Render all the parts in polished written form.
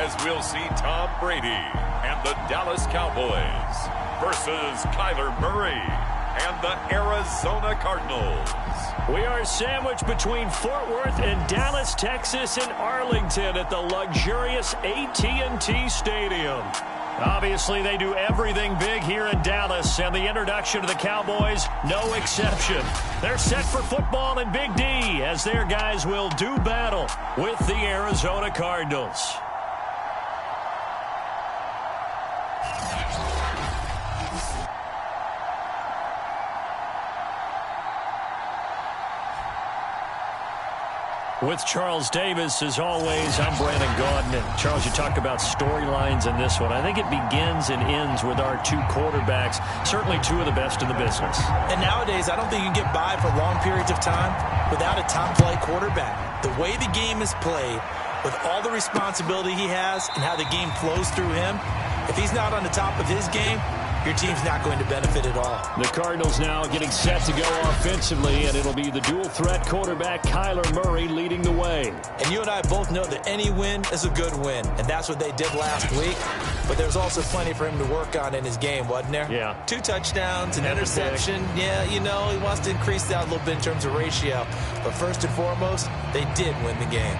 as we'll see Tom Brady and the Dallas Cowboys versus Kyler Murray and the Arizona Cardinals. We are sandwiched between Fort Worth and Dallas, Texas, and Arlington at the luxurious AT&T Stadium. Obviously, they do everything big here in Dallas, and the introduction of the Cowboys, no exception. They're set for football in Big D as their guys will do battle with the Arizona Cardinals. With Charles Davis, as always, I'm Brandon Gaudin. And Charles, you talked about storylines in this one. I think it begins and ends with our two quarterbacks, certainly two of the best in the business. And nowadays, I don't think you can get by for long periods of time without a top-flight quarterback. The way the game is played, with all the responsibility he has and how the game flows through him, if he's not on the top of his game, your team's not going to benefit at all. The Cardinals now getting set to go offensively, and it'll be the dual-threat quarterback Kyler Murray leading the way. And you and I both know that any win is a good win, and that's what they did last week. But there's also plenty for him to work on in his game, wasn't there? Yeah. 2 touchdowns, an interception. Yeah, you know, he wants to increase that a little bit in terms of ratio. But first and foremost, they did win the game.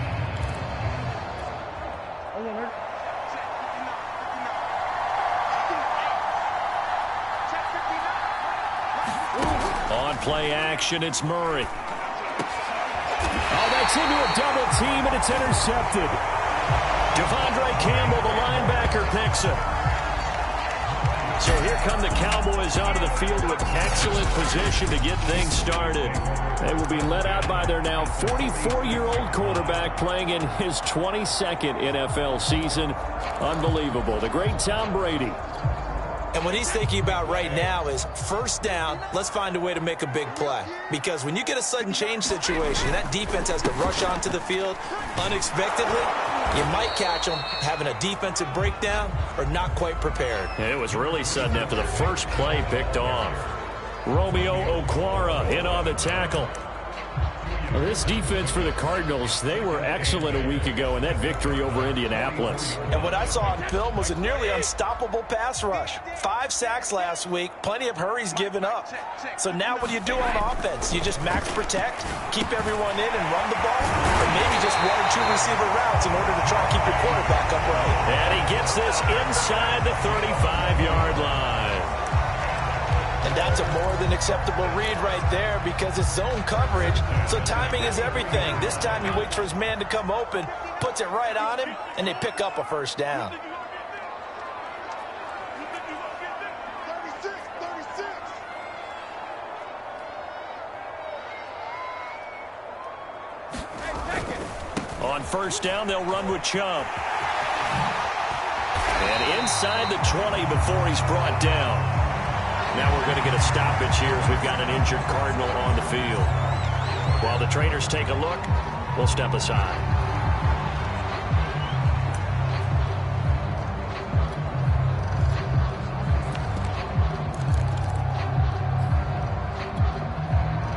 Play action, it's Murray. Oh, that's into a double team, and it's intercepted. Devondre Campbell, the linebacker, picks it. So here come the Cowboys onto the field with excellent position to get things started. They will be led out by their now 44-year-old quarterback playing in his 22nd NFL season. Unbelievable. The great Tom Brady. And what he's thinking about right now is first down, let's find a way to make a big play. Because when you get a sudden change situation, that defense has to rush onto the field unexpectedly. You might catch them having a defensive breakdown or not quite prepared. And it was really sudden after the first play picked off. Romeo Okwara in on the tackle. Well, this defense for the Cardinals, they were excellent a week ago in that victory over Indianapolis. And what I saw on film was a nearly unstoppable pass rush. 5 sacks last week, plenty of hurries given up. So now what do you do on offense? You just max protect, keep everyone in and run the ball, or maybe just 1 or 2 receiver routes in order to try and keep your quarterback upright. And he gets this inside the 35-yard line. And that's a more than acceptable read right there because it's zone coverage, so timing is everything. This time he waits for his man to come open, puts it right on him, and they pick up a first down. On first down, they'll run with Chubb. And inside the 20 before he's brought down. Now we're going to get a stoppage here as we've got an injured Cardinal on the field. While the trainers take a look, we'll step aside.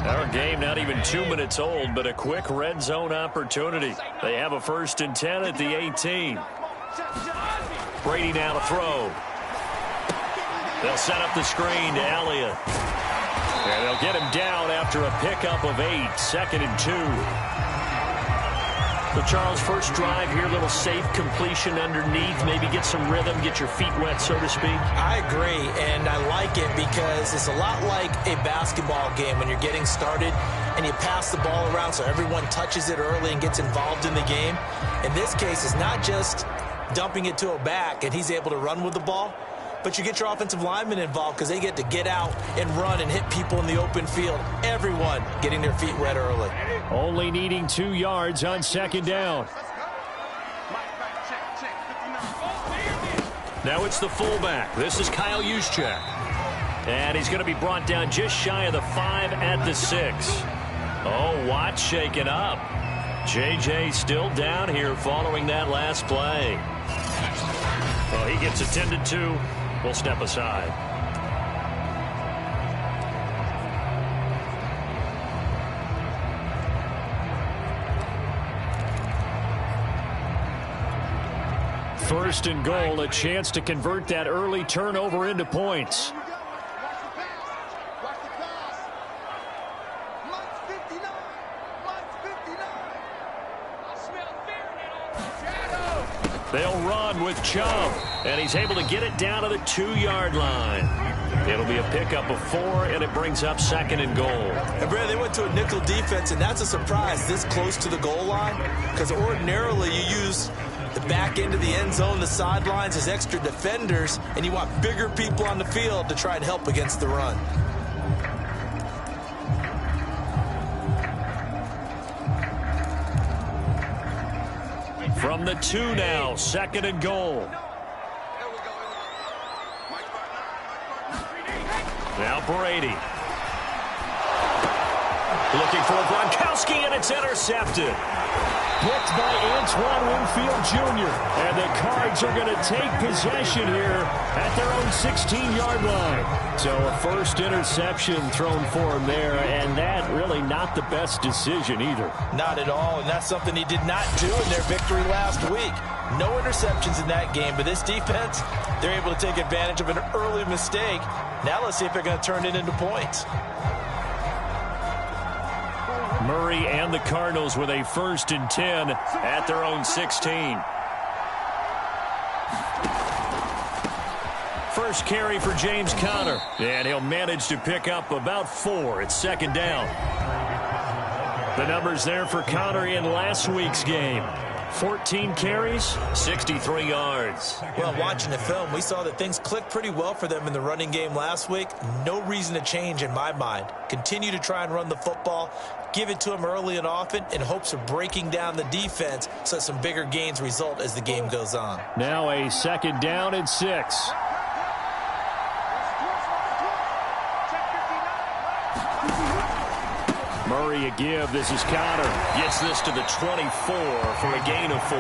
Our game not even 2 minutes old, but a quick red zone opportunity. They have a 1st and 10 at the 18. Brady now to throw. They'll set up the screen to Elliott. And they'll get him down after a pickup of 8, 2nd and 2. So, Charles, first drive here, little safe completion underneath, maybe get some rhythm, get your feet wet, so to speak. I agree, and I like it because it's a lot like a basketball game when you're getting started and you pass the ball around so everyone touches it early and gets involved in the game. In this case, it's not just dumping it to a back and he's able to run with the ball, but you get your offensive linemen involved because they get to get out and run and hit people in the open field. Everyone getting their feet wet early. Only needing 2 yards on 2nd down. Now it's the fullback. This is Kyle Juszczyk. And he's going to be brought down just shy of the 5 at the 6. Oh, Watt shaken up. J.J. still down here following that last play. Well, he gets attended to. We'll step aside. First and goal, a chance to convert that early turnover into points. They'll run with Chubb, and he's able to get it down to the 2-yard line. It'll be a pickup of 4, and it brings up second and goal. And Brad, they went to a nickel defense, and that's a surprise this close to the goal line, because ordinarily you use the back end of the end zone, the sidelines as extra defenders, and you want bigger people on the field to try and help against the run. From the 2 now, second and goal. Now Brady. Looking for Gronkowski, and it's intercepted. Picked by Antoine Winfield Jr. And the Cards are going to take possession here at their own 16-yard line. So a first interception thrown for him there, and that really not the best decision either. Not at all, and that's something he did not do in their victory last week. No interceptions in that game, but this defense, they're able to take advantage of an early mistake. Now let's see if they're going to turn it into points. Murray and the Cardinals with a first and 10 at their own 16. First carry for James Conner, and he'll manage to pick up about 4. It's second down. The numbers there for Conner in last week's game. 14 carries, 63 yards. Well, watching the film, we saw that things clicked pretty well for them in the running game last week. No reason to change in my mind. Continue to try and run the football, give it to them early and often in hopes of breaking down the defense so some bigger gains result as the game goes on. Now a second down and 6. Murray a give. This is Conner. Gets this to the 24 for a gain of 4.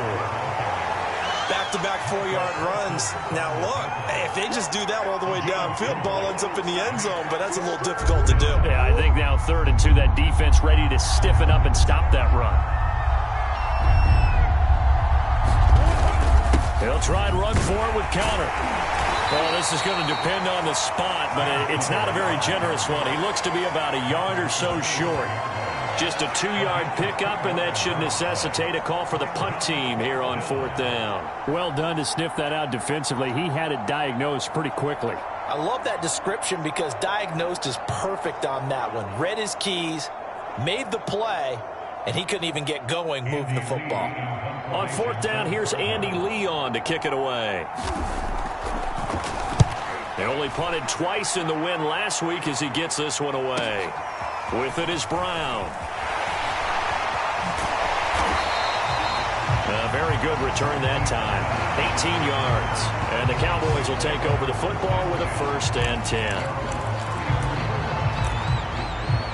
Back-to-back 4-yard runs. Now, look, if they just do that all the way downfield, ball ends up in the end zone, but that's a little difficult to do. Yeah, I think now 3rd and 2, that defense ready to stiffen up and stop that run. He'll try and run for it with Conner. Well, this is going to depend on the spot, but it's not a very generous one. He looks to be about a yard or so short. Just a 2-yard pickup, and that should necessitate a call for the punt team here on 4th down. Well done to sniff that out defensively. He had it diagnosed pretty quickly. I love that description because diagnosed is perfect on that one. Read his keys, made the play, and he couldn't even get going moving the football. On 4th down, here's Andy Leon to kick it away. They only punted twice in the win last week as he gets this one away. With it is Brown. A very good return that time. 18 yards. And the Cowboys will take over the football with a first and 10.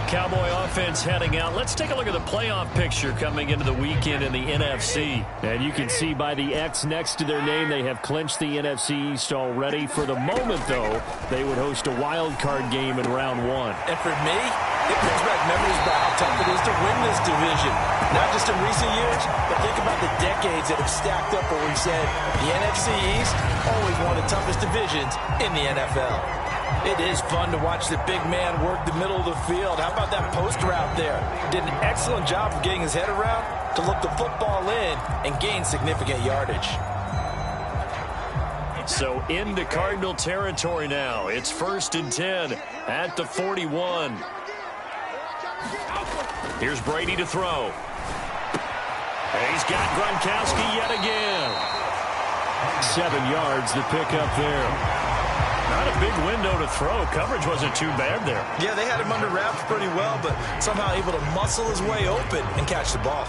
Cowboy offense heading out. Let's take a look at the playoff picture coming into the weekend in the NFC. And you can see by the X next to their name, they have clinched the NFC East already. For the moment, though, they would host a wild card game in round 1. And for me, it brings back memories about how tough it is to win this division. Not just in recent years, but think about the decades that have stacked up where we've said the NFC East always one of the toughest divisions in the NFL. It is fun to watch the big man work the middle of the field. How about that post route there? Did an excellent job of getting his head around to look the football in and gain significant yardage. So into Cardinal territory now. It's 1st and 10 at the 41. Here's Brady to throw. And he's got Gronkowski yet again. 7 yards, the pickup there. Not a big window to throw. Coverage wasn't too bad there. Yeah, they had him under wraps pretty well, but somehow able to muscle his way open and catch the ball.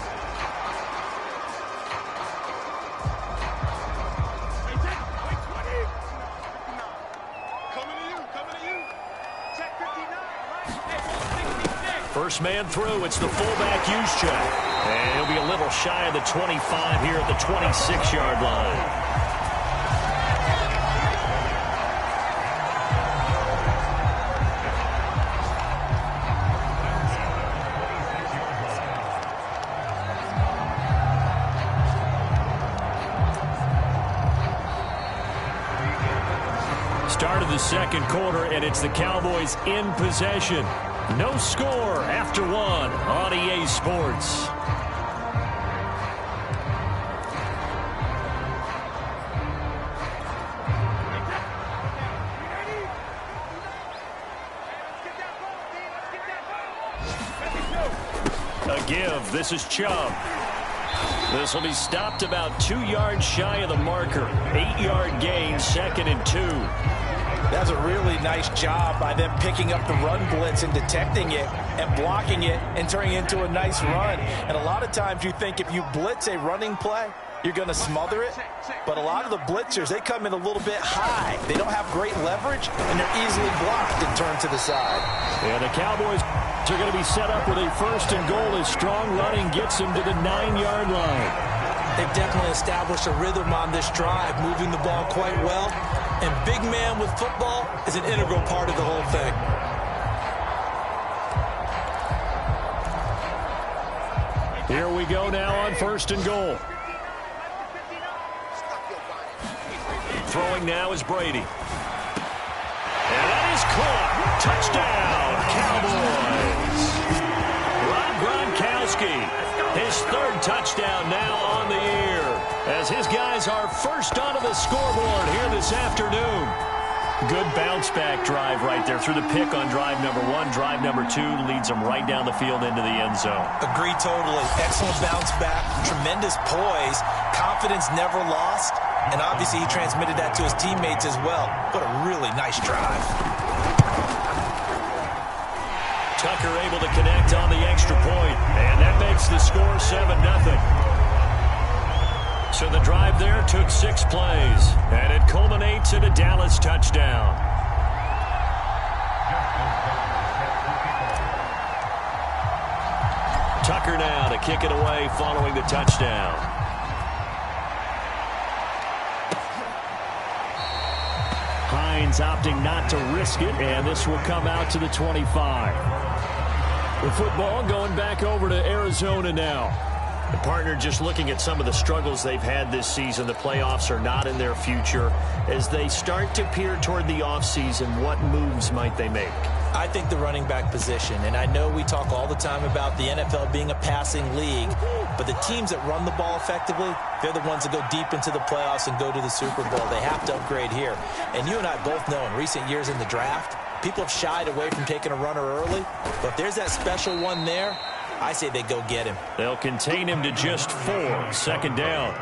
First man through, it's the fullback Juszczyk. And he'll be a little shy of the 25 here at the 26-yard line. the second quarter, and it's the Cowboys in possession. No score after one on EA Sports. A give. This is Chubb. This will be stopped about 2 yards shy of the marker. 8-yard gain, 2nd and 2. That's a really nice job by them picking up the run blitz and detecting it and blocking it and turning it into a nice run. And a lot of times you think if you blitz a running play, you're going to smother it. But a lot of the blitzers, they come in a little bit high. They don't have great leverage, and they're easily blocked and turned to the side. And the Cowboys are going to be set up with a 1st and goal as strong running gets them to the 9-yard line. They've definitely established a rhythm on this drive, moving the ball quite well. And big man with football is an integral part of the whole thing. Here we go now on 1st and goal. Throwing now is Brady. And that is caught. Touchdown, Cowboys. Rob Gronkowski, his 3rd touchdown now on the year, as his guys are first onto the scoreboard here this afternoon. Good bounce-back drive right there through the pick on drive number 1. Drive number 2 leads them right down the field into the end zone. Agree totally. Excellent bounce-back, tremendous poise, confidence never lost, and obviously he transmitted that to his teammates as well. What a really nice drive. Tucker able to connect on the extra point, and that makes the score 7-0. So the drive there took 6 plays, and it culminates in a Dallas touchdown. Tucker now to kick it away following the touchdown. Hines opting not to risk it, and this will come out to the 25. The football going back over to Arizona now. The partner just looking at some of the struggles they've had this season. The playoffs are not in their future. As they start to peer toward the offseason, what moves might they make? I think the running back position, and I know we talk all the time about the NFL being a passing league, but the teams that run the ball effectively, they're the ones that go deep into the playoffs and go to the Super Bowl. They have to upgrade here. And you and I both know in recent years in the draft, people have shied away from taking a runner early, but if there's that special one there, I say they go get him. They'll contain him to just 4. 2nd down.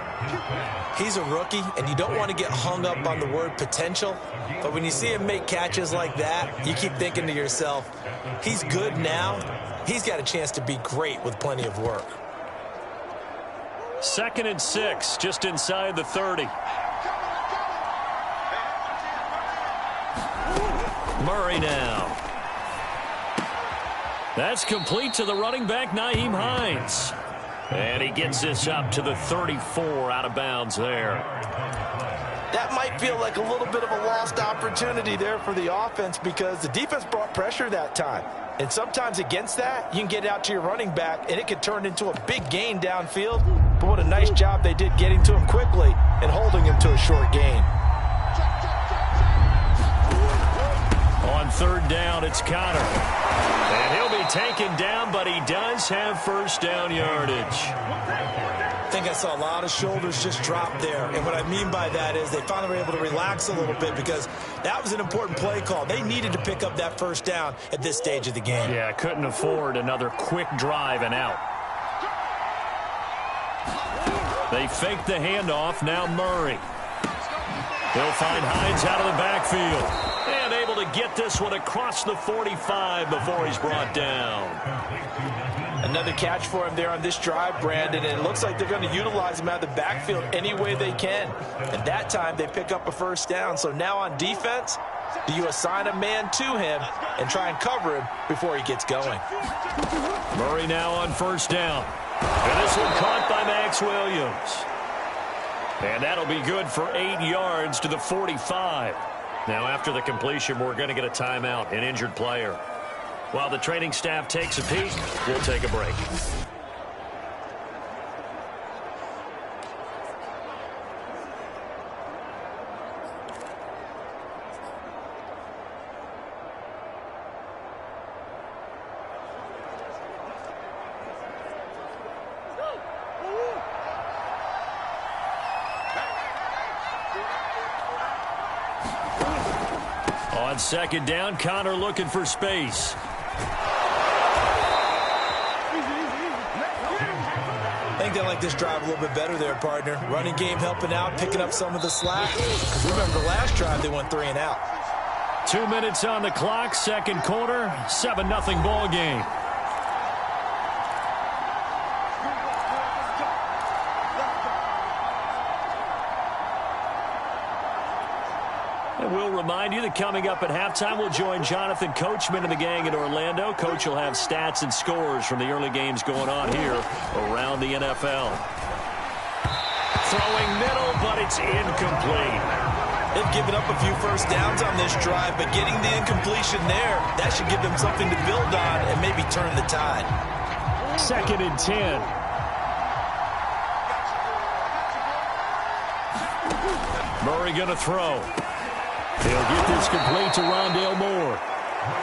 He's a rookie, and you don't want to get hung up on the word potential. But when you see him make catches like that, you keep thinking to yourself, he's good now. He's got a chance to be great with plenty of work. 2nd and 6, just inside the 30. Murray now. That's complete to the running back, Nyheim Hines. And he gets this up to the 34 out of bounds there. That might feel like a little bit of a lost opportunity there for the offense because the defense brought pressure that time. And sometimes against that, you can get out to your running back, and it could turn into a big gain downfield. But what a nice job they did getting to him quickly and holding him to a short gain. On 3rd down, it's Connor. And he'll be taken down, but he does have 1st down yardage. I think I saw a lot of shoulders just drop there. And what I mean by that is they finally were able to relax a little bit because that was an important play call. They needed to pick up that 1st down at this stage of the game. Yeah, couldn't afford another quick drive and out. They fake the handoff. Now Murray. He'll find Hines out of the backfield. And able to get this one across the 45 before he's brought down. Another catch for him there on this drive, Brandon, and it looks like they're going to utilize him out of the backfield any way they can. And that time they pick up a 1st down. So now on defense, do you assign a man to him and try and cover him before he gets going? Murray now on 1st down. And this one caught by Max Williams. And that'll be good for 8 yards to the 45. Now, after the completion, we're going to get a timeout, an injured player. While the training staff takes a peek, we'll take a break. On second down, Connor looking for space. I think they like this drive a little bit better there, partner. Running game helping out, picking up some of the slack. Because remember, last drive they went 3 and out. 2 minutes on the clock, second quarter, 7-0 ball game. And we'll remind you that coming up at halftime, we'll join Jonathan Coachman and the gang in Orlando. Coach will have stats and scores from the early games going on here around the NFL. Throwing middle, but it's incomplete. They've given up a few first downs on this drive, but getting the incompletion there, that should give them something to build on and maybe turn the tide. 2nd and 10. Murray going to throw. He'll get this complete to Rondale Moore.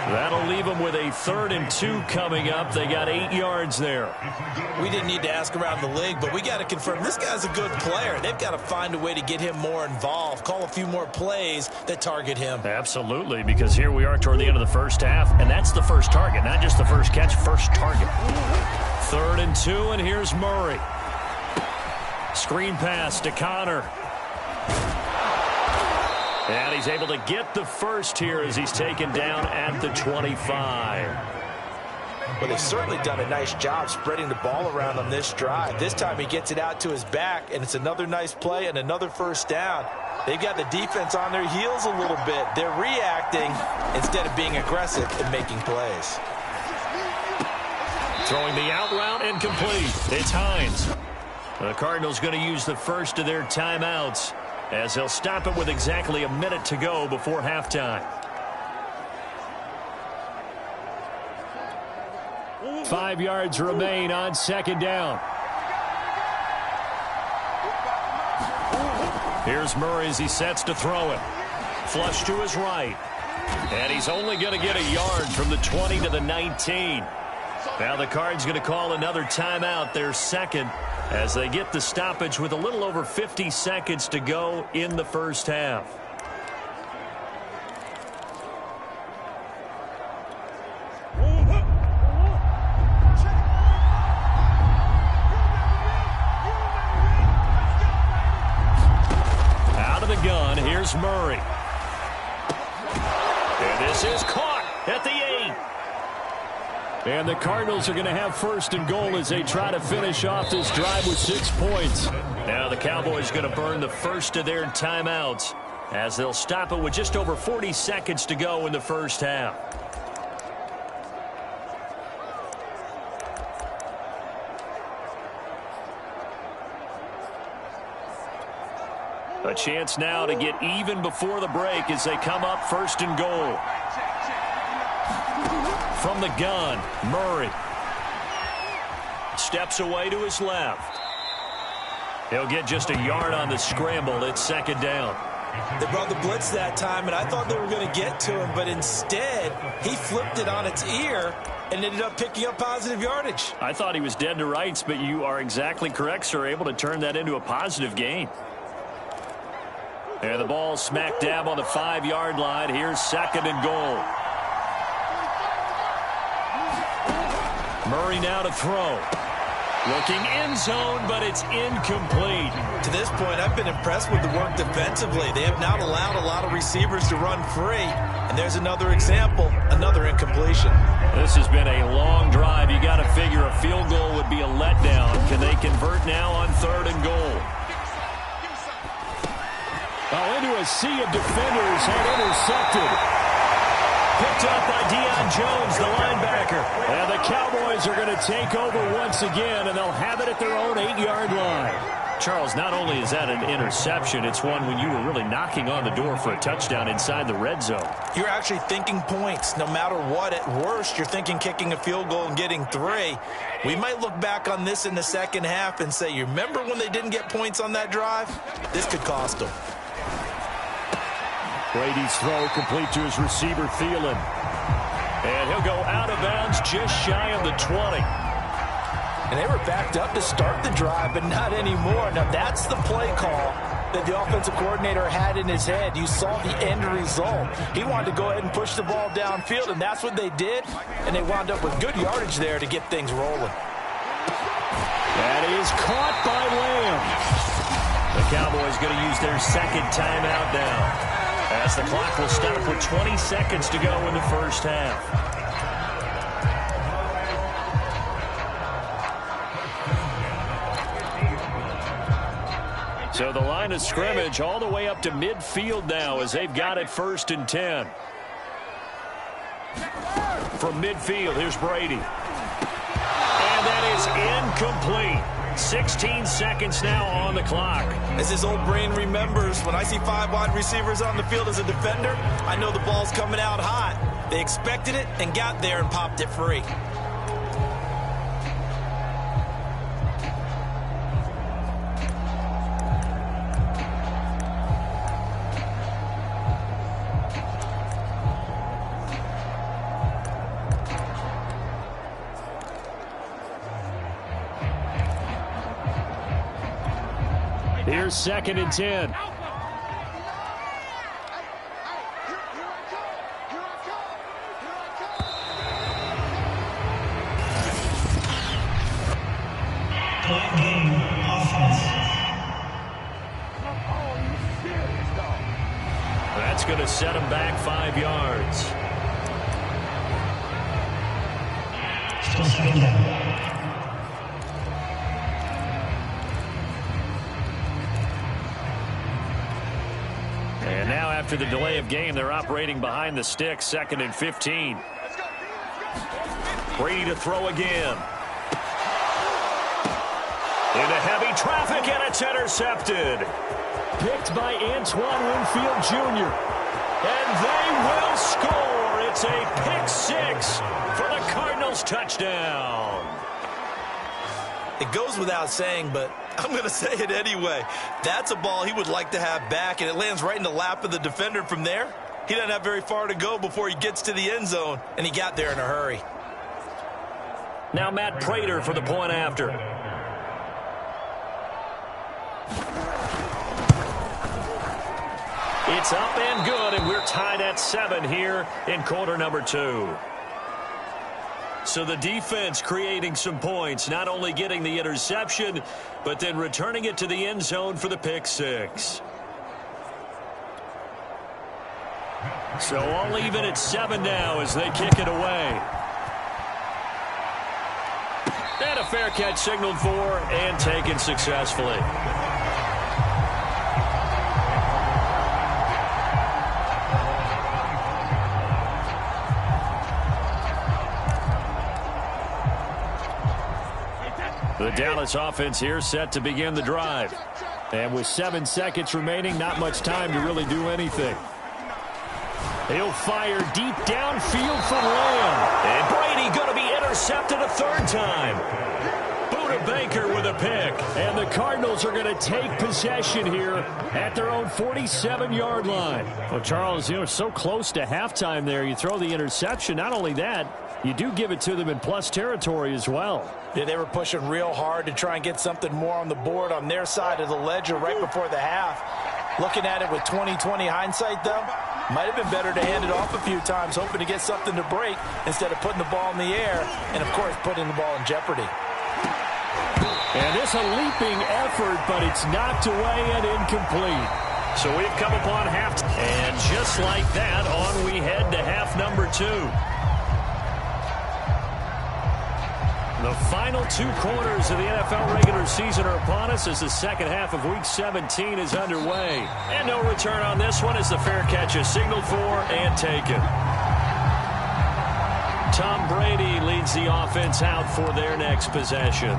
That'll leave them with a 3rd and 2 coming up. They got 8 yards there. We didn't need to ask around the league, but we got to confirm this guy's a good player. They've got to find a way to get him more involved, call a few more plays that target him. Absolutely, because here we are toward the end of the first half, and that's the first target, not just the first catch, first target. 3rd and 2, and here's Murray. Screen pass to Connor. And he's able to get the first here as he's taken down at the 25. Well, they've certainly done a nice job spreading the ball around on this drive. This time he gets it out to his back, and it's another nice play and another first down. They've got the defense on their heels a little bit. They're reacting instead of being aggressive and making plays. Throwing the out route incomplete. It's Hines. The Cardinals going to use the first of their timeouts, as they'll stop it with exactly a minute to go before halftime. 5 yards remain on 2nd down. Here's Murray as he sets to throw it. Flush to his right. And he's only going to get a yard from the 20 to the 19. Now the Cards going to call another timeout, their 2nd, as they get the stoppage with a little over 50 seconds to go in the first half. Out of the gun, here's Murray. And this is caught at the 8. And the Cardinals are going to have 1st and goal as they try to finish off this drive with 6 points. Now the Cowboys going to burn the first of their timeouts as they'll stop it with just over 40 seconds to go in the first half. A chance now to get even before the break as they come up 1st and goal. From the gun, Murray steps away to his left. He'll get just a yard on the scramble. It's 2nd down. They brought the blitz that time, and I thought they were going to get to him, but instead he flipped it on its ear and ended up picking up positive yardage. I thought he was dead to rights, but you are exactly correct, sir, able to turn that into a positive gain. And the ball smack dab on the 5-yard line. Here's 2nd and goal. Murray now to throw. Looking end zone, but it's incomplete. To this point, I've been impressed with the work defensively. They have not allowed a lot of receivers to run free. And there's another example, another incompletion. This has been a long drive. You got to figure a field goal would be a letdown. Can they convert now on 3rd and goal? Oh, into a sea of defenders and intercepted. Picked up by Deion Jones, the linebacker. And the Cowboys are going to take over once again, and they'll have it at their own 8-yard line. Charles, not only is that an interception, it's one when you were really knocking on the door for a touchdown inside the red zone. You're actually thinking points. No matter what, at worst, you're thinking kicking a field goal and getting 3. We might look back on this in the second half and say, you remember when they didn't get points on that drive? This could cost them. Brady's throw complete to his receiver, Thielen. And he'll go out of bounds just shy of the 20. And they were backed up to start the drive, but not anymore. Now, that's the play call that the offensive coordinator had in his head. You saw the end result. He wanted to go ahead and push the ball downfield, and that's what they did, and they wound up with good yardage there to get things rolling. That is caught by Lamb. The Cowboys going to use their second timeout now, as the clock will stop with 20 seconds to go in the first half. So the line of scrimmage all the way up to midfield now as they've got it 1st and 10. From midfield, here's Brady. And that is incomplete. 16 seconds now on the clock. As his old brain remembers, when I see 5 wide receivers on the field as a defender, I know the ball's coming out hot. They expected it and got there and popped it free. Here's 2nd and 10. That's going to set him back 5 yards. Still 2nd down. And now after the delay of game, they're operating behind the sticks, 2nd and 15. Brady to throw again. Into heavy traffic, and it's intercepted. Picked by Antoine Winfield Jr. And they will score. It's a pick 6 for the Cardinals touchdown. It goes without saying, but I'm going to say it anyway. That's a ball he would like to have back, and it lands right in the lap of the defender from there. He doesn't have very far to go before he gets to the end zone, and he got there in a hurry. Now Matt Prater for the point after. It's up and good, and we're tied at 7 here in quarter number 2. So the defense creating some points, not only getting the interception, but then returning it to the end zone for the pick 6. So all even at 7 now as they kick it away. And a fair catch signaled for and taken successfully. The Dallas offense here set to begin the drive. And with 7 seconds remaining, not much time to really do anything. He'll fire deep downfield for Lamb. And Brady going to be intercepted a 3rd time. Buda Baker with a pick. And the Cardinals are going to take possession here at their own 47-yard line. Well, Charles, you know, so close to halftime there. You throw the interception. Not only that, you do give it to them in plus territory as well. Yeah, they were pushing real hard to try and get something more on the board on their side of the ledger right before the half. Looking at it with 20/20 hindsight, though, might have been better to hand it off a few times, hoping to get something to break instead of putting the ball in the air and, of course, putting the ball in jeopardy. And it's a leaping effort, but it's knocked away and incomplete. So we've come upon half, and just like that, on we head to half number 2. The final 2 quarters of the NFL regular season are upon us as the second half of Week 17 is underway. And no return on this one as the fair catch is signaled for and taken. Tom Brady leads the offense out for their next possession.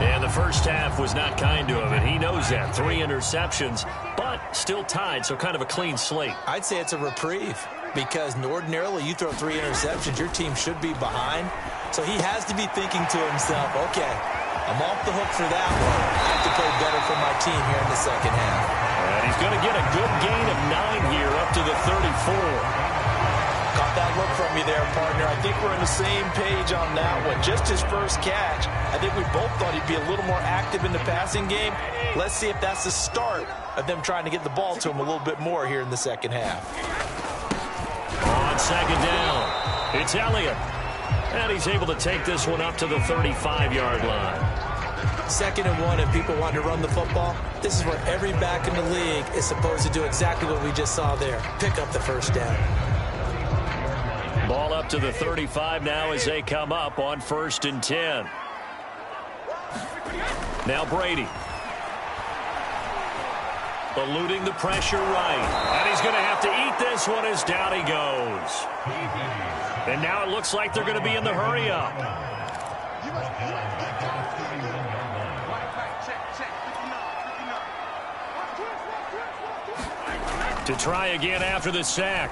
And the first half was not kind to him, and he knows that. 3 interceptions, but still tied, so kind of a clean slate. I'd say it's a reprieve because ordinarily you throw 3 interceptions, your team should be behind. So he has to be thinking to himself, okay, I'm off the hook for that one. I have to play better for my team here in the second half. And he's going to get a good gain of 9 here up to the 34. Caught that look from you there, partner. I think we're on the same page on that one. Just his first catch, I think we both thought he'd be a little more active in the passing game. Let's see if that's the start of them trying to get the ball to him a little bit more here in the second half. On second down, it's Elliott. And he's able to take this one up to the 35-yard line. 2nd and 1, and people want to run the football. This is where every back in the league is supposed to do exactly what we just saw there. Pick up the first down. Ball up to the 35 now as they come up on 1st and 10. Now Brady. Eluding the pressure right. And he's going to have to eat this one as down he goes. And now it looks like they're going to be in the hurry up. To try again after the sack.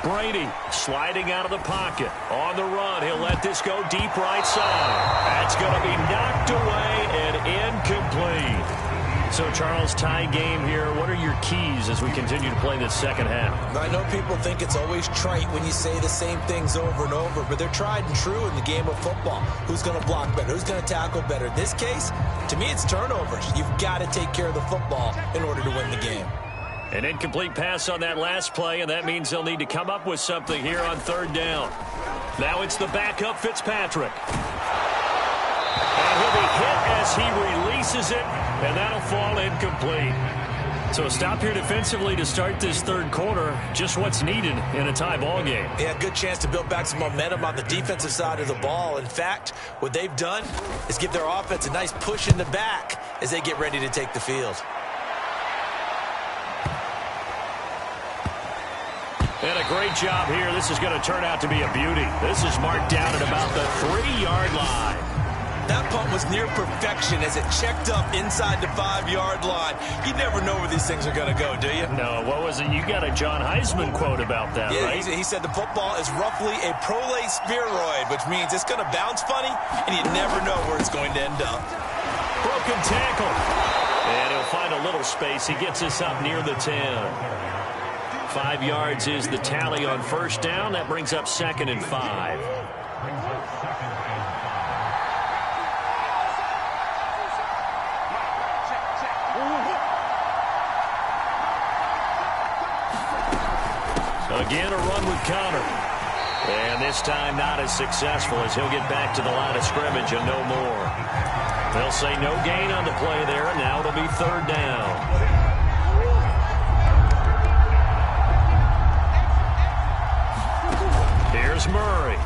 Brady sliding out of the pocket. On the run, he'll let this go deep right side. That's going to be knocked away and incomplete. So, Charles, tie game here. What are your keys as we continue to play this second half? I know people think it's always trite when you say the same things over and over, but they're tried and true in the game of football. Who's going to block better? Who's going to tackle better? In this case, to me, it's turnovers. You've got to take care of the football in order to win the game. An incomplete pass on that last play, and that means they'll need to come up with something here on 3rd down. Now it's the backup, Fitzpatrick. And he'll be hit as he releases it, and that'll fall incomplete. So a stop here defensively to start this 3rd quarter. Just what's needed in a tie ball game. Yeah, good chance to build back some momentum on the defensive side of the ball. In fact, what they've done is give their offense a nice push in the back as they get ready to take the field. And a great job here. This is going to turn out to be a beauty. This is marked down at about the 3-yard line. That punt was near perfection as it checked up inside the 5-yard line. You never know where these things are going to go, do you? No, what was it? You got a John Heisman quote about that, yeah, right? He said the football is roughly a prolate spheroid, which means it's going to bounce funny, and you never know where it's going to end up. Broken tackle. And he'll find a little space. He gets us up near the 10. 5 yards is the tally on 1st down. That brings up 2nd and 5. Again, a run with Connor. And this time not as successful as he'll get back to the line of scrimmage and no more. They'll say no gain on the play there, and now it'll be 3rd down. Here's Murray.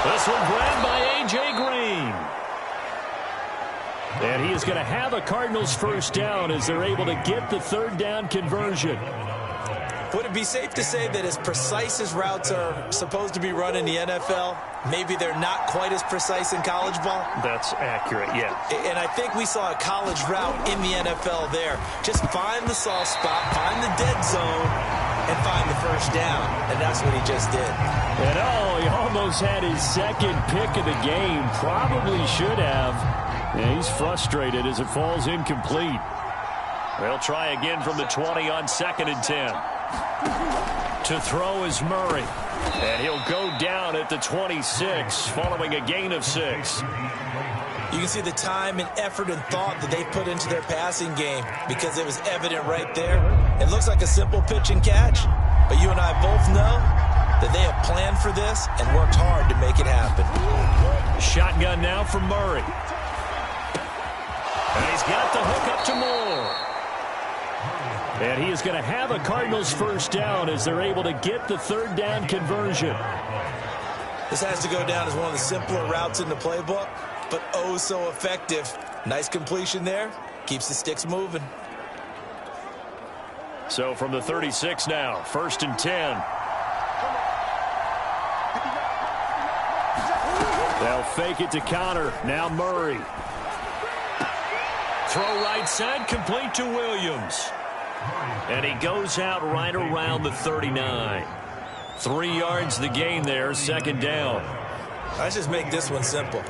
This one grabbed by A.J. Green. And he is going to have a Cardinals 1st down as they're able to get the 3rd down conversion. Would it be safe to say that as precise as routes are supposed to be run in the NFL, maybe they're not quite as precise in college ball? That's accurate, yeah. And I think we saw a college route in the NFL there. Just find the soft spot, find the dead zone, and find the 1st down. And that's what he just did. And he almost had his 2nd pick of the game. Probably should have. Yeah, he's frustrated as it falls incomplete. They'll try again from the 20 on 2nd and 10. To throw is Murray. And he'll go down at the 26 following a gain of 6. You can see the time and effort and thought that they put into their passing game because it was evident right there. It looks like a simple pitch and catch, but you and I both know that they have planned for this and worked hard to make it happen. Shotgun now from Murray. And he's got the hook up to Moore. And he is going to have a Cardinals 1st down as they're able to get the 3rd down conversion. This has to go down as one of the simpler routes in the playbook, but oh so effective. Nice completion there. Keeps the sticks moving. So from the 36 now, 1st and 10. They'll fake it to Connor. Now Murray. Throw right side, complete to Williams. And he goes out right around the 39. 3 yards the gain there, 2nd down. Let's just make this one simple.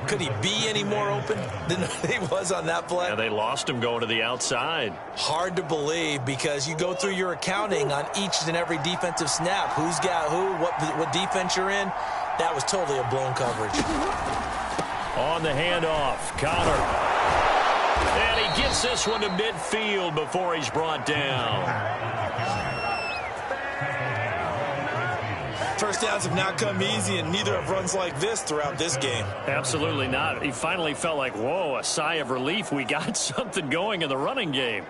Could he be any more open than he was on that play? Yeah, they lost him going to the outside. Hard to believe because you go through your accounting on each and every defensive snap. Who's got who, what defense you're in. That was totally a blown coverage. On the handoff, Connor. And he gets this one to midfield before he's brought down. First downs have not come easy, and neither have runs like this throughout this game. Absolutely not. He finally felt like, whoa, a sigh of relief. We got something going in the running game.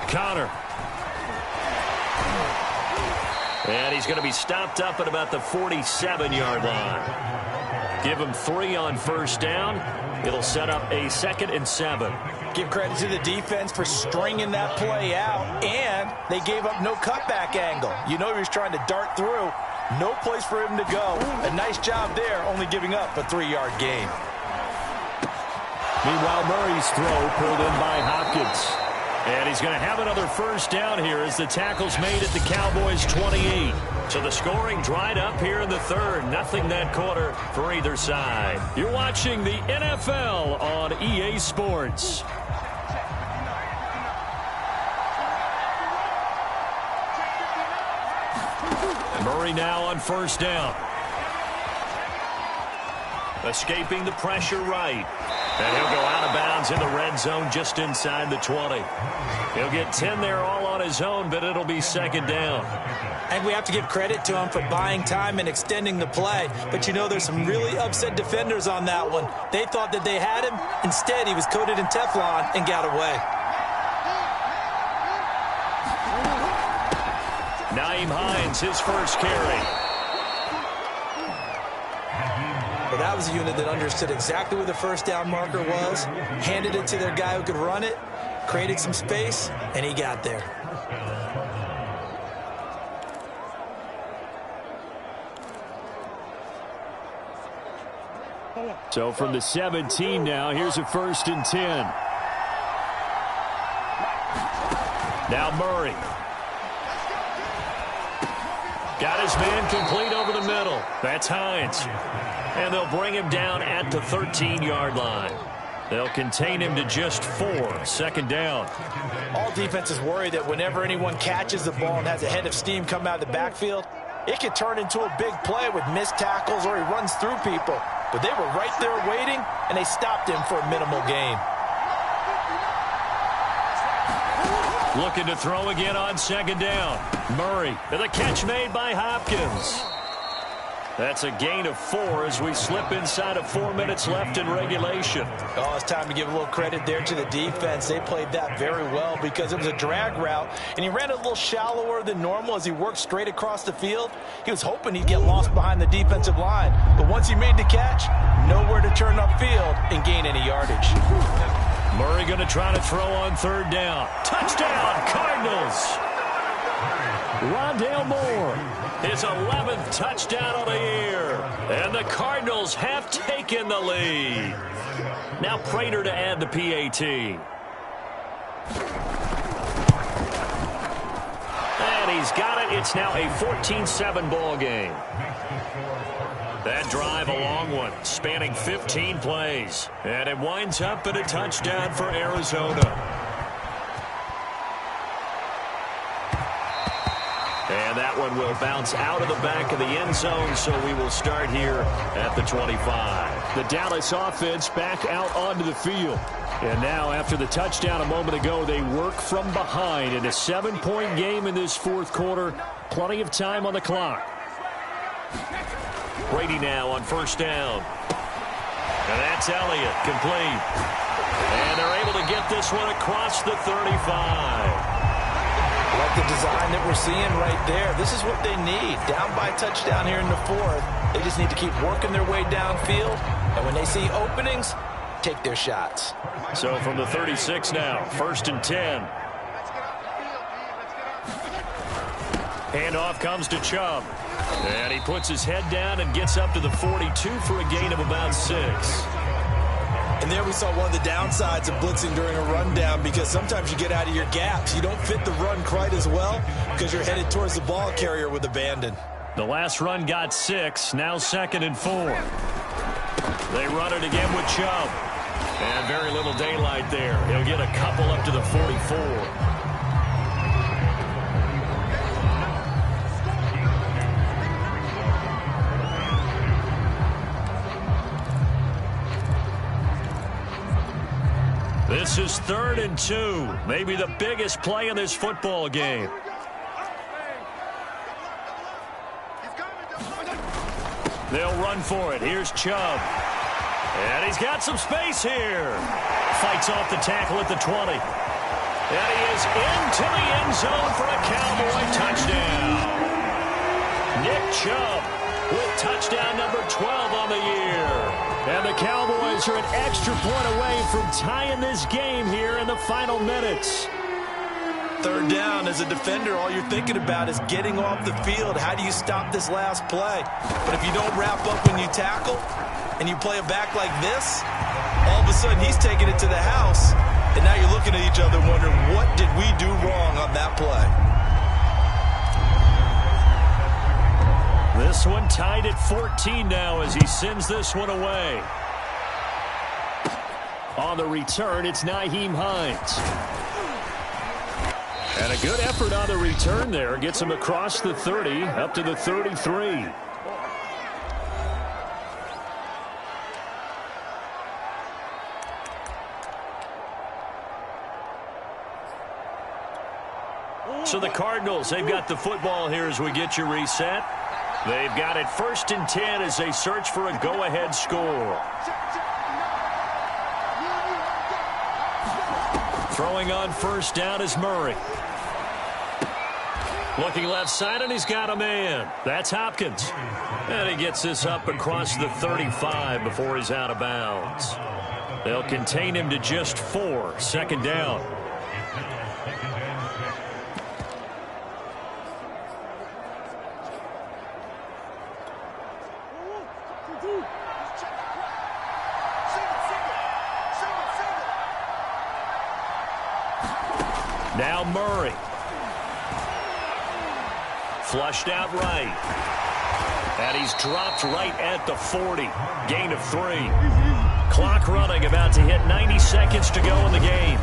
Connor. And he's going to be stopped up at about the 47-yard line. Give him 3 on first down. It'll set up a 2nd and 7. Give credit to the defense for stringing that play out, and they gave up no cutback angle. You know he was trying to dart through. No place for him to go. A nice job there, only giving up a 3-yard gain. Meanwhile, Murray's throw pulled in by Hopkins. And he's going to have another first down here as the tackle's made at the Cowboys' 28. So the scoring dried up here in the third. Nothing that quarter for either side. You're watching the NFL on EA Sports. Murray now on first down. Escaping the pressure right. And he'll go out of bounds in the red zone just inside the 20. He'll get 10 there all on his own, but it'll be 2nd down. And we have to give credit to him for buying time and extending the play. But, you know, there's some really upset defenders on that one. They thought that they had him. Instead, he was coated in Teflon and got away. Nyheim Hines, his first carry. But that was a unit that understood exactly where the first down marker was, handed it to their guy who could run it, created some space, and he got there. So from the 17 now, here's a 1st and 10. Now Murray. Got his man complete over the middle. That's Hines. And they'll bring him down at the 13-yard line. They'll contain him to just 4, 2nd down. All defenses worry that whenever anyone catches the ball and has a head of steam come out of the backfield, it could turn into a big play with missed tackles or he runs through people. But they were right there waiting, and they stopped him for a minimal gain. Looking to throw again on 2nd down. Murray, and the catch made by Hopkins. That's a gain of 4 as we slip inside of 4 minutes left in regulation. Oh, it's time to give a little credit there to the defense. They played that very well because it was a drag route, and he ran a little shallower than normal as he worked straight across the field. He was hoping he'd get lost behind the defensive line, but once he made the catch, nowhere to turn upfield and gain any yardage. Murray going to try to throw on 3rd down. Touchdown, Cardinals! Rondale Moore, his 11th touchdown of the year. And the Cardinals have taken the lead. Now Prater to add the PAT. And he's got it. It's now a 14-7 ball game. That drive, a long one, spanning 15 plays. And it winds up in a touchdown for Arizona. And that one will bounce out of the back of the end zone, so we will start here at the 25. The Dallas offense back out onto the field. And now, after the touchdown a moment ago, they work from behind in a 7-point game in this 4th quarter. Plenty of time on the clock. Brady now on 1st down. And that's Elliott, complete. And they're able to get this one across the 35. Like the design that we're seeing right there. This is what they need. Down by a touchdown here in the 4th. They just need to keep working their way downfield. And when they see openings, take their shots. So from the 36 now, 1st and 10. Handoff comes to Chubb. And he puts his head down and gets up to the 42 for a gain of about 6. And there we saw one of the downsides of blitzing during a rundown, because sometimes you get out of your gaps. You don't fit the run quite as well because you're headed towards the ball carrier with abandon. The last run got 6, now 2nd and 4. They run it again with Chubb. And very little daylight there. He'll get a couple up to the 44. This is 3rd and 2. Maybe the biggest play in this football game. They'll run for it. Here's Chubb. And he's got some space here. Fights off the tackle at the 20. And he is into the end zone for a Cowboy touchdown. Nick Chubb with touchdown number 12 on the year. And the Cowboys are an extra point away from tying this game here in the final minutes. 3rd down, as a defender, all you're thinking about is getting off the field. How do you stop this last play? But if you don't wrap up when you tackle and you play it back like this, all of a sudden he's taking it to the house. And now you're looking at each other wondering, what did we do wrong on that play? This one tied at 14 now as he sends this one away. On the return, it's Nyheim Hines. And a good effort on the return there. Gets him across the 30, up to the 33. So the Cardinals, they've got the football here as we get you reset. They've got it 1st and 10 as they search for a go-ahead score. Throwing on 1st down is Murray. Looking left side, and he's got a man. That's Hopkins. And he gets this up across the 35 before he's out of bounds. They'll contain him to just 4, 2nd down. Now Murray. Flushed out right. And he's dropped right at the 40. Gain of 3. Clock running, about to hit 90 seconds to go in the game.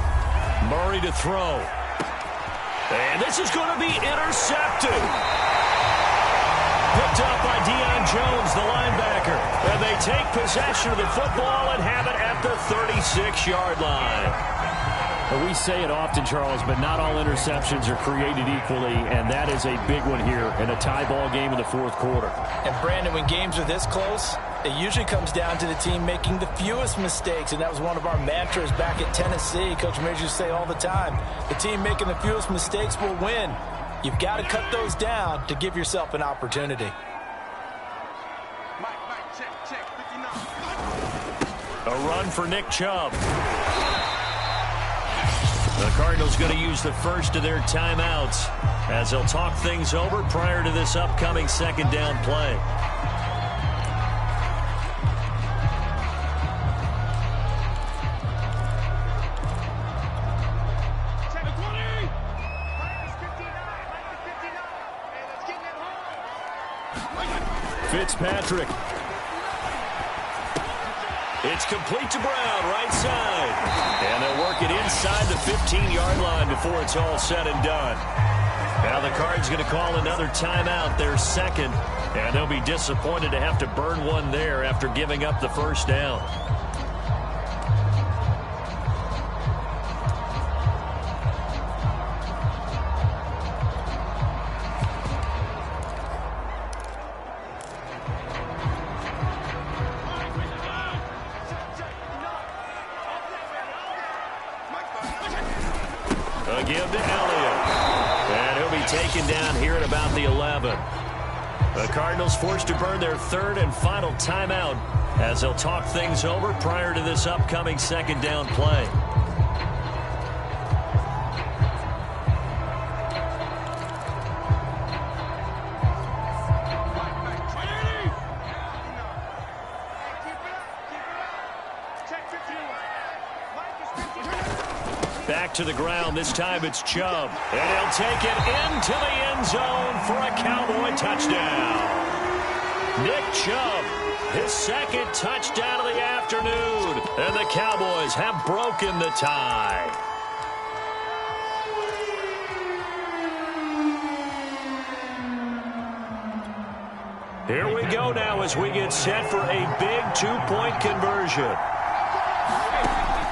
Murray to throw. And this is going to be intercepted. Picked up by Deion Jones, the linebacker. And they take possession of the football and have it at the 36-yard line. We say it often, Charles, but not all interceptions are created equally, and that is a big one here in a tie ball game in the 4th quarter. And, Brandon, when games are this close, it usually comes down to the team making the fewest mistakes, and that was one of our mantras back at Tennessee. Coach Major used to say all the time, the team making the fewest mistakes will win. You've got to cut those down to give yourself an opportunity. A run for Nick Chubb. The Cardinals going to use the first of their timeouts as they'll talk things over prior to this upcoming 2nd down play. Fitzpatrick. It's complete to Brown, right side. And they'll work it inside the 15-yard line before it's all said and done. Now the Cards going to call another timeout, their 2nd. And they'll be disappointed to have to burn one there after giving up the 1st down. A give to Elliott. And he'll be taken down here at about the 11. The Cardinals forced to burn their 3rd and final timeout as they'll talk things over prior to this upcoming 2nd down play. Back to the ground. This time it's Chubb. And he'll take it into the end zone for a Cowboy touchdown. Nick Chubb, his second touchdown of the afternoon. And the Cowboys have broken the tie. Here we go now as we get set for a big two-point conversion.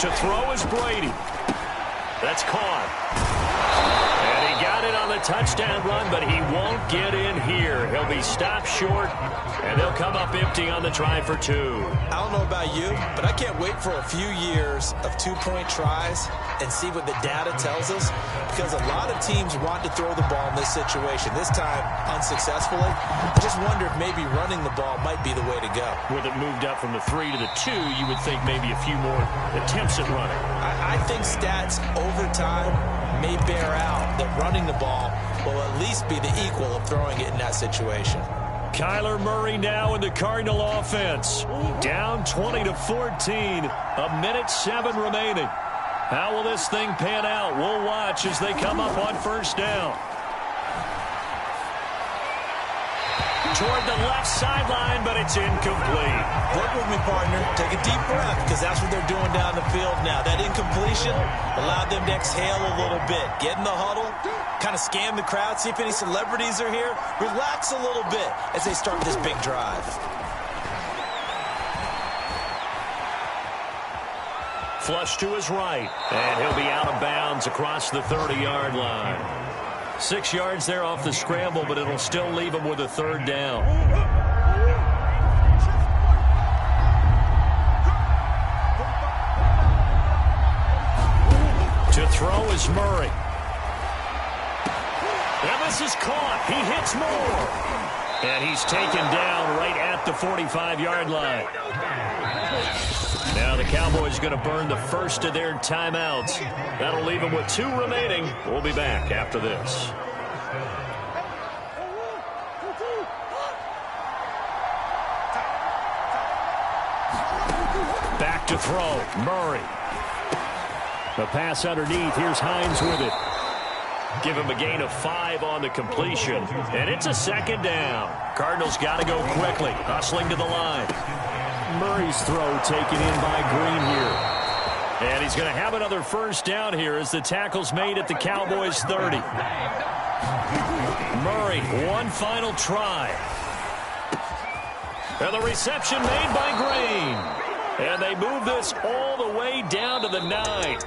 To throw is Brady. That's caught. And he got it on the touchdown run, but he won't get in here. He'll be stopped short, and they'll come up empty on the try for two. I don't know about you, but I can't wait for a few years of two-point tries and see what the data tells us, because a lot of teams want to throw the ball in this situation. This time, unsuccessfully. I just wonder if maybe running the ball might be the way to go. With it moved up from the 3 to the 2, you would think maybe a few more attempts at running. I think stats over time may bear out that running the ball will at least be the equal of throwing it in that situation. Kyler Murray now in the Cardinal offense. Down 20-14. A minute 7 remaining. How will this thing pan out? We'll watch as they come up on first down. Toward the left sideline, but it's incomplete. Work with me, partner. Take a deep breath, because that's what they're doing down the field now. That incompletion allowed them to exhale a little bit. Get in the huddle, kind of scan the crowd, see if any celebrities are here. Relax a little bit as they start this big drive. Flush to his right, and he'll be out of bounds across the 30-yard line. 6 yards there off the scramble, but it'll still leave him with a third down. To throw is Murray. And this is caught. He hits more. And he's taken down right at the 45-yard line. Now the Cowboys going to burn the first of their timeouts. That'll leave them with 2 remaining. We'll be back after this. Back to throw. Murray. The pass underneath. Here's Hines with it. Give him a gain of 5 on the completion. And it's a second down. Cardinals got to go quickly. Hustling to the line. Murray's throw taken in by Green here. And he's going to have another first down here as the tackle's made at the Cowboys' 30. Murray, one final try. And the reception made by Green. And they move this all the way down to the 9.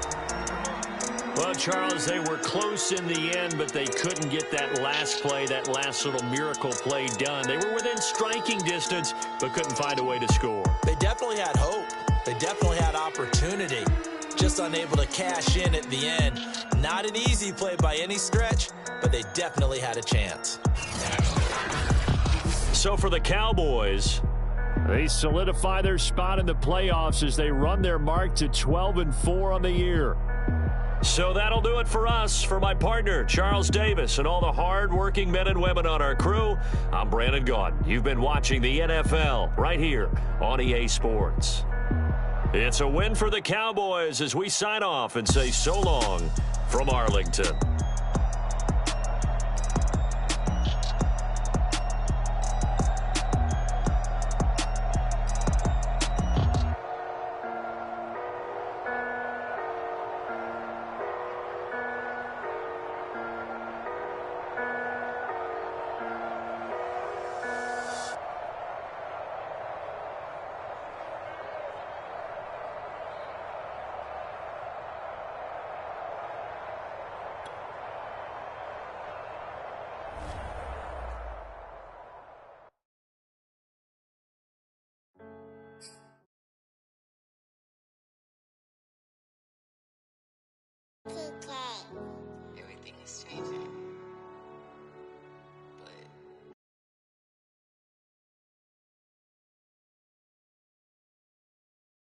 Well, Charles, they were close in the end, but they couldn't get that last play, that last little miracle play done. They were within striking distance, but couldn't find a way to score. They definitely had hope. They definitely had opportunity. Just unable to cash in at the end. Not an easy play by any stretch, but they definitely had a chance. So for the Cowboys, they solidify their spot in the playoffs as they run their mark to 12-4 on the year. So that'll do it for us. For my partner, Charles Davis, and all the hard-working men and women on our crew, I'm Brandon Gaudin. You've been watching the NFL right here on EA Sports. It's a win for the Cowboys as we sign off and say so long from Arlington. Everything is changing.